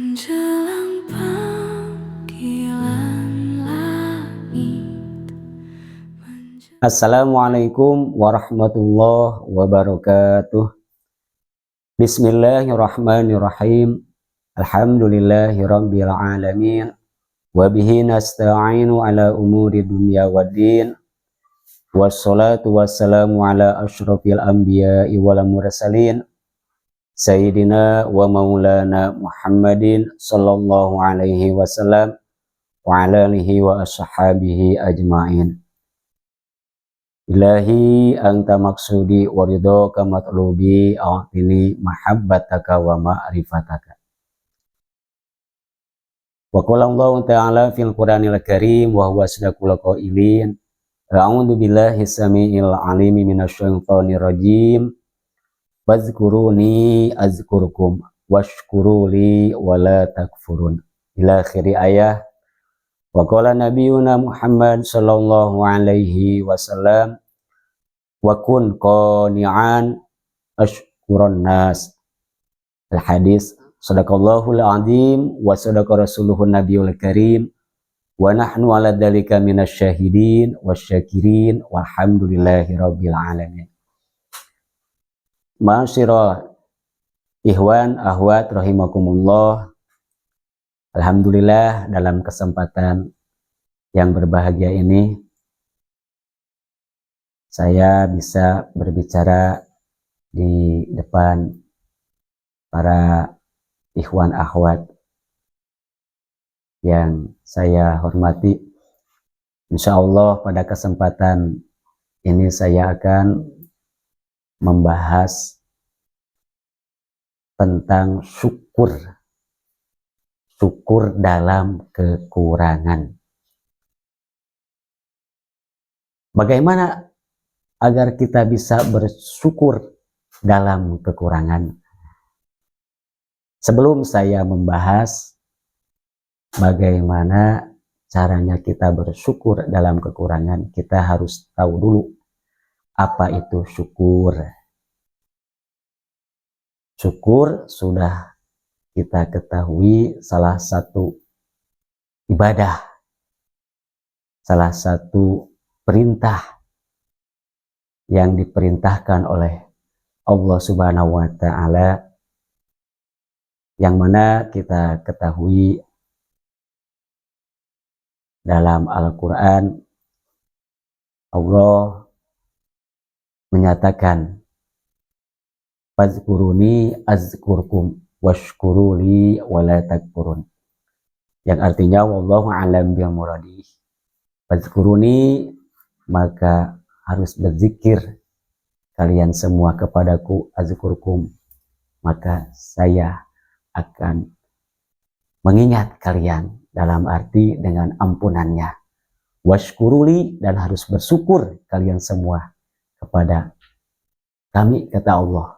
Menjelang panggilan langit. Assalamualaikum warahmatullahi wabarakatuh. Bismillahirrahmanirrahim. Alhamdulillahirabbil alamin. Wa bihi nasta'inu ala umuri dunya waddin. Wassalatu wassalamu ala asyrafil anbiya'i wal mursalin. Sayyidina wa maulana Muhammadin sallallahu alaihi wasallam wa ala alihi wa ashabihi ajma'in. Ilahi anta maksudi wa ridhoka matlubi a'tini mahabbataka wa ma'rifataka. Wa qala Allah ta'ala fil Qur'anil Karim wa huwa asdaqul qailin. A'udzu billahi samiil alim minasyaitonir rajim. Wazkuruni azkurkum washkuruli wala takfurun. Ila akhiri ayah. Wa qala nabiyuna Muhammad sallallahu alaihi wasallam wa kun qani'an ashkuran nas. Al hadis sadaqallahul azim wa sadaqa rasuluhun nabiyul karim wa nahnu ala dzalika minasyahidin wasyakirin walhamdulillahi rabbil alamin. Ma'asyiral ikhwan akhwat rahimakumullah. Alhamdulillah dalam kesempatan yang berbahagia ini saya bisa berbicara di depan para ikhwan akhwat yang saya hormati. Insya Allah pada kesempatan ini saya akan membahas tentang syukur dalam kekurangan. Bagaimana agar kita bisa bersyukur dalam kekurangan? Sebelum saya membahas bagaimana caranya kita bersyukur dalam kekurangan, kita harus tahu dulu apa itu syukur. Syukur sudah kita ketahui salah satu ibadah, salah satu perintah yang diperintahkan oleh Allah Subhanahu wa Ta'ala, yang mana kita ketahui dalam Al-Quran Allah menyatakan fazkuruni azkurkum washkuruli wala takfurun, yang artinya wallahu a'lam bil muradi. Fazkuruni, maka harus berzikir kalian semua kepadaku, azkurkum, maka saya akan mengingat kalian, dalam arti dengan ampunannya. Washkuruli, dan harus bersyukur kalian semua kepada kami, kata Allah.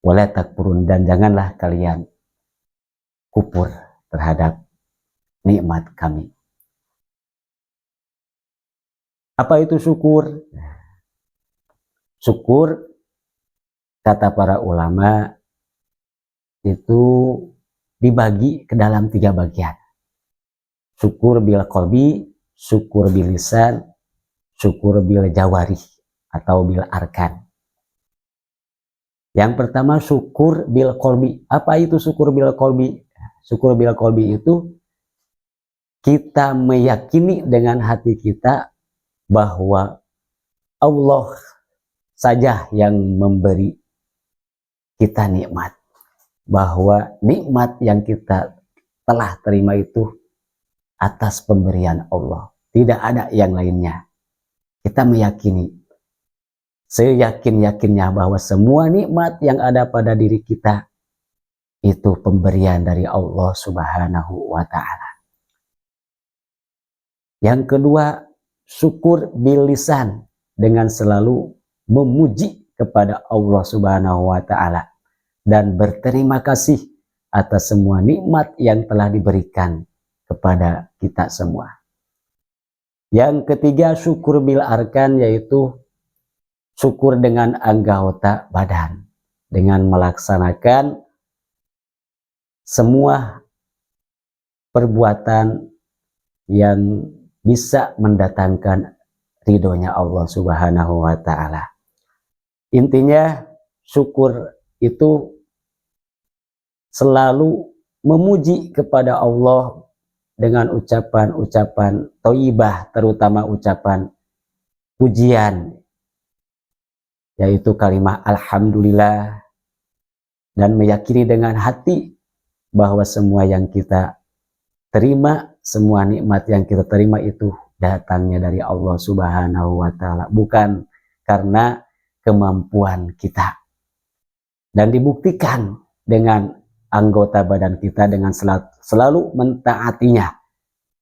Wala takfurun, dan janganlah kalian kufur terhadap nikmat kami. Apa itu syukur? Syukur, kata para ulama, itu dibagi ke dalam 3 bagian. Syukur bil qalbi, syukur bil lisan, syukur bil jawarih atau bil arkan. Yang pertama syukur bil qalbi. Apa itu syukur bil qalbi? Syukur bil qalbi itu kita meyakini dengan hati kita bahwa Allah saja yang memberi kita nikmat, bahwa nikmat yang kita telah terima itu atas pemberian Allah, tidak ada yang lainnya. Kita meyakini seyakin-yakinnya bahwa semua nikmat yang ada pada diri kita itu pemberian dari Allah Subhanahu wa Ta'ala. Yang kedua, syukur bil lisan, dengan selalu memuji kepada Allah Subhanahu wa Ta'ala dan berterima kasih atas semua nikmat yang telah diberikan kepada kita semua. Yang ketiga, syukur bil arkan, yaitu syukur dengan anggota badan, dengan melaksanakan semua perbuatan yang bisa mendatangkan ridhonya Allah Subhanahu wa Ta'ala. Intinya, syukur itu selalu memuji kepada Allah dengan ucapan-ucapan thayyibah, terutama ucapan pujian, yaitu kalimat alhamdulillah, dan meyakini dengan hati bahwa semua yang kita terima, semua nikmat yang kita terima itu datangnya dari Allah Subhanahu wa Ta'ala, bukan karena kemampuan kita. Dan dibuktikan dengan anggota badan kita dengan selalu mentaatinya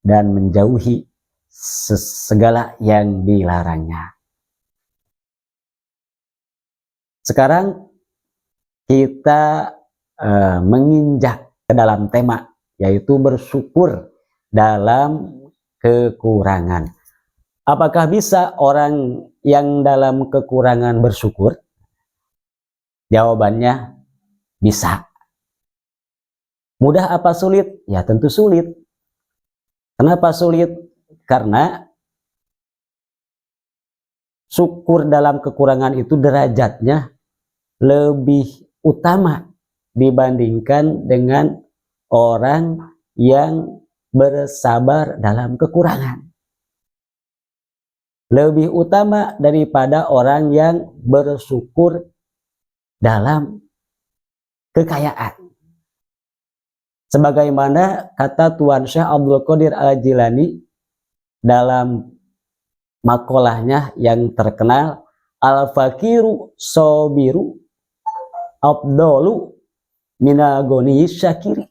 dan menjauhi segala yang dilarangnya. Sekarang kita menginjak ke dalam tema, yaitu bersyukur dalam kekurangan. Apakah bisa orang yang dalam kekurangan bersyukur? Jawabannya bisa. Mudah apa sulit? Ya tentu sulit. Kenapa sulit? Karena syukur dalam kekurangan itu derajatnya lebih utama dibandingkan dengan orang yang bersabar dalam kekurangan. Lebih utama daripada orang yang bersyukur dalam kekayaan. Sebagaimana kata Tuan Syekh Abdul Qadir Al-Jilani dalam makolahnya yang terkenal, al-fakiru sobiru abdolu minagoni syakiri.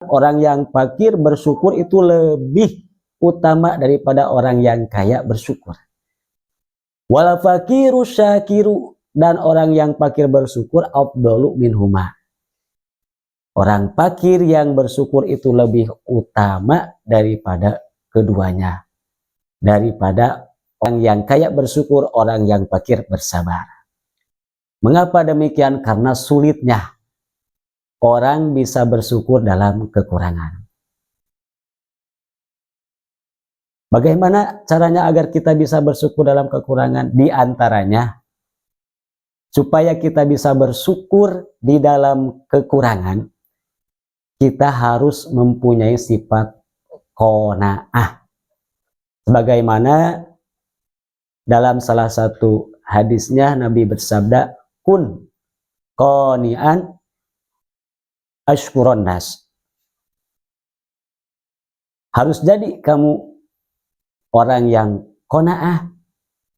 Orang yang fakir bersyukur itu lebih utama daripada orang yang kaya bersyukur. Wal fakiru syakiru, dan orang yang fakir bersyukur abdolu minhuma. Orang fakir yang bersyukur itu lebih utama daripada keduanya. Daripada orang yang kaya bersyukur, orang yang fakir bersabar. Mengapa demikian? Karena sulitnya orang bisa bersyukur dalam kekurangan. Bagaimana caranya agar kita bisa bersyukur dalam kekurangan? Di antaranya, supaya kita bisa bersyukur di dalam kekurangan, kita harus mempunyai sifat qanaah. Sebagaimana dalam salah satu hadisnya Nabi bersabda, kun qani'an ashkuron nas. Harus jadi kamu orang yang qanaah,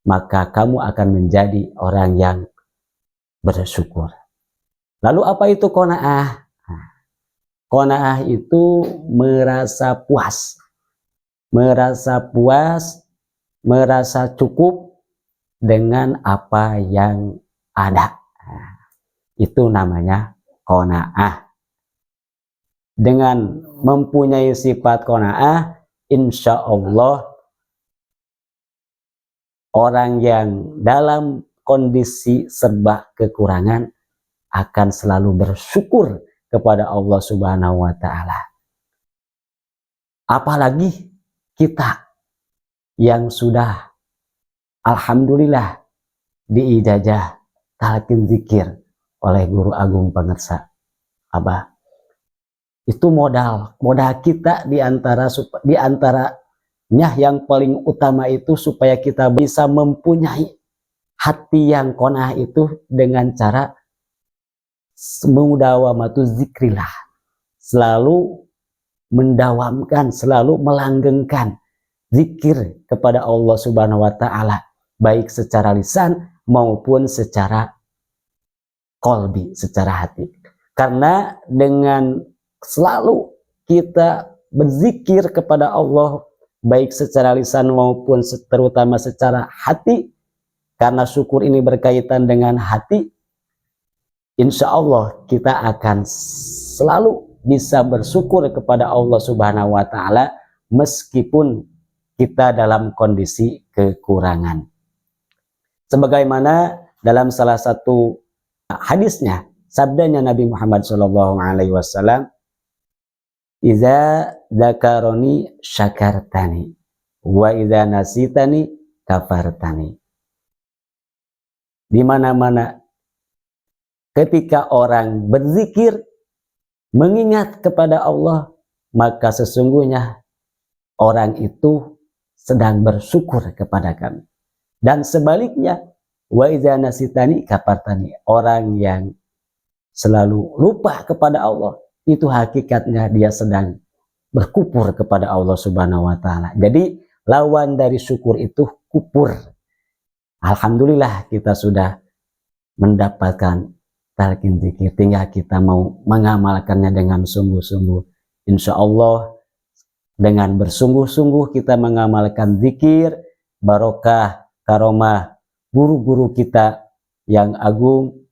maka kamu akan menjadi orang yang bersyukur. Lalu apa itu qanaah? Qanaah itu merasa puas, merasa cukup dengan apa yang ada. Itu namanya qanaah. Dengan mempunyai sifat qanaah, insya Allah orang yang dalam kondisi serba kekurangan akan selalu bersyukur kepada Allah Subhanahu wa Ta'ala. Apalagi kita yang sudah alhamdulillah diijazah talqin zikir oleh Guru Agung Pangersa Abah. Itu modal kita di antaranya yang paling utama itu supaya kita bisa mempunyai hati yang qanaah itu dengan cara mudawamatu zikrillah, selalu mendawamkan, selalu melanggengkan zikir kepada Allah Subhanahu wa Ta'ala, baik secara lisan maupun secara qalbi, secara hati. Karena dengan selalu kita berzikir kepada Allah baik secara lisan maupun terutama secara hati, karena syukur ini berkaitan dengan hati, insya Allah kita akan selalu bisa bersyukur kepada Allah Subhanahu wa Ta'ala meskipun kita dalam kondisi kekurangan. Sebagaimana dalam salah satu hadisnya, sabdanya Nabi Muhammad SAW, Iza dzakaroni syakartani wa iza nasitani kafartani. Di mana-mana ketika orang berzikir, mengingat kepada Allah, maka sesungguhnya orang itu sedang bersyukur kepada kami. Dan sebaliknya, wa iza nasitani kafartani, orang yang selalu lupa kepada Allah, itu hakikatnya dia sedang berkufur kepada Allah Subhanahu wa taala. Jadi lawan dari syukur itu kufur. Alhamdulillah kita sudah mendapatkan talqin zikir, tinggal kita mau mengamalkannya dengan sungguh-sungguh. Insya Allah dengan bersungguh-sungguh kita mengamalkan zikir, barokah, karomah guru-guru kita yang agung,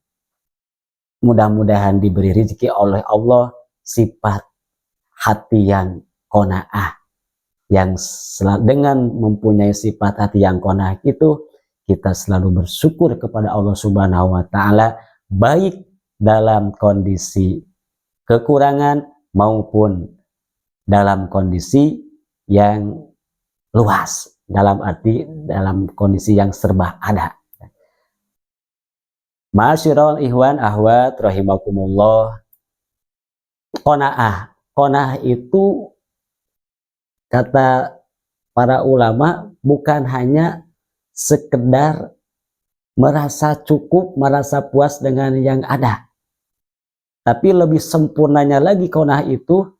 mudah-mudahan diberi rezeki oleh Allah sifat hati yang qanaah, yang dengan mempunyai sifat hati yang qanaah itu kita selalu bersyukur kepada Allah Subhanahu wa taala, baik dalam kondisi kekurangan maupun dalam kondisi yang luas, dalam arti dalam kondisi yang serba ada. Ma'asyiral ikhwan ahwat rahimakumullah. Qanaah itu kata para ulama bukan hanya sekedar merasa cukup, merasa puas dengan yang ada. Tapi lebih sempurnanya lagi qanaah itu,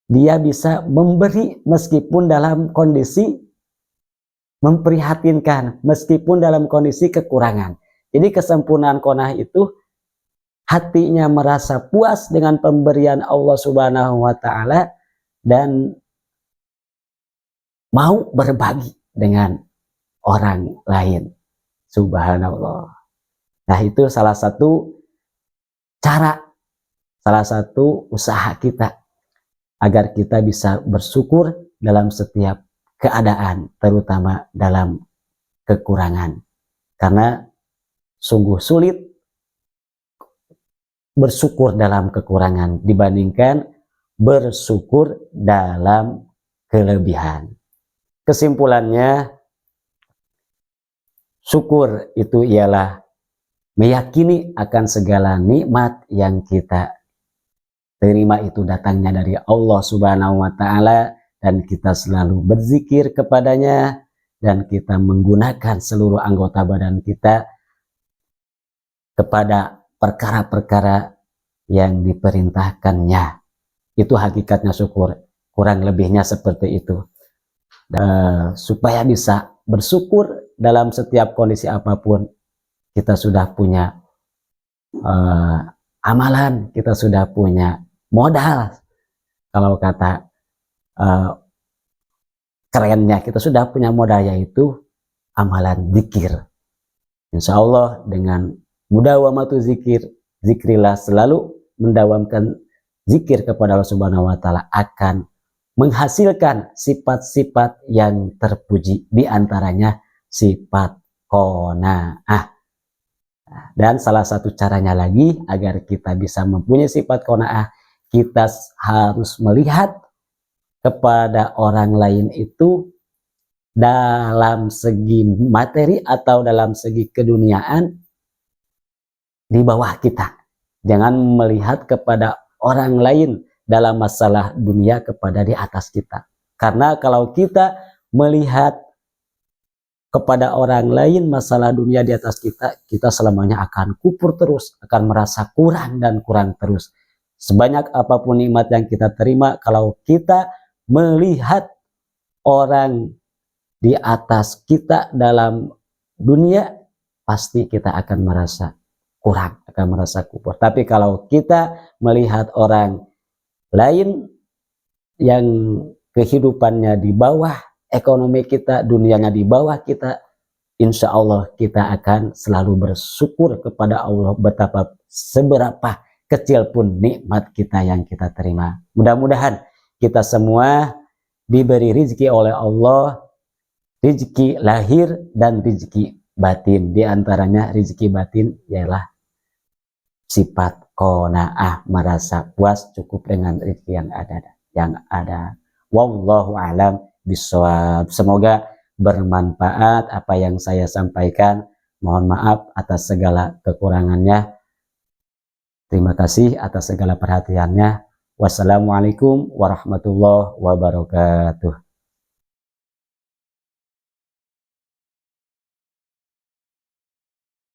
dia bisa memberi meskipun dalam kondisi memprihatinkan, meskipun dalam kondisi kekurangan. Jadi kesempurnaan qanaah itu hatinya merasa puas dengan pemberian Allah Subhanahu wa taala dan mau berbagi dengan orang lain. Subhanallah. Nah, itu salah satu cara, salah satu usaha kita agar kita bisa bersyukur dalam setiap keadaan, terutama dalam kekurangan. Karena sungguh sulit bersyukur dalam kekurangan dibandingkan bersyukur dalam kelebihan. Kesimpulannya, syukur itu ialah meyakini akan segala nikmat yang kita terima itu datangnya dari Allah Subhanahu wa taala, dan kita selalu berzikir kepadanya, dan kita menggunakan seluruh anggota badan kita kepada perkara-perkara yang diperintahkannya. Itu hakikatnya syukur. Kurang lebihnya seperti itu. Supaya bisa bersyukur dalam setiap kondisi apapun, kita sudah punya amalan, kita sudah punya modal. Kalau kata kerennya, kita sudah punya modal, yaitu amalan zikir. Insya Allah dengan mudawamatu zikir, zikrillah, selalu mendawamkan zikir kepada Allah Subhanahu wa taala akan menghasilkan sifat-sifat yang terpuji, di antaranya sifat qanaah. Dan salah satu caranya lagi agar kita bisa mempunyai sifat qanaah, kita harus melihat kepada orang lain itu dalam segi materi atau dalam segi keduniaan di bawah kita. Jangan melihat kepada orang lain dalam masalah dunia kepada di atas kita. Karena kalau kita melihat kepada orang lain masalah dunia di atas kita, kita selamanya akan kufur terus, akan merasa kurang dan kurang terus. Sebanyak apapun nikmat yang kita terima, kalau kita melihat orang di atas kita dalam dunia, pasti kita akan merasa kurang, akan merasa kufur. Tapi kalau kita melihat orang lain yang kehidupannya di bawah ekonomi kita, dunianya di bawah kita, insya Allah kita akan selalu bersyukur kepada Allah betapa seberapa kecil pun nikmat kita yang kita terima. Mudah-mudahan kita semua diberi rezeki oleh Allah, rezeki lahir dan rezeki batin. Di antaranya rezeki batin ialah sifat qanaah, merasa puas cukup dengan rezeki yang ada. Wallahu a'lam bishawab. Semoga bermanfaat apa yang saya sampaikan. Mohon maaf atas segala kekurangannya. Terima kasih atas segala perhatiannya. Wassalamualaikum warahmatullahi wabarakatuh.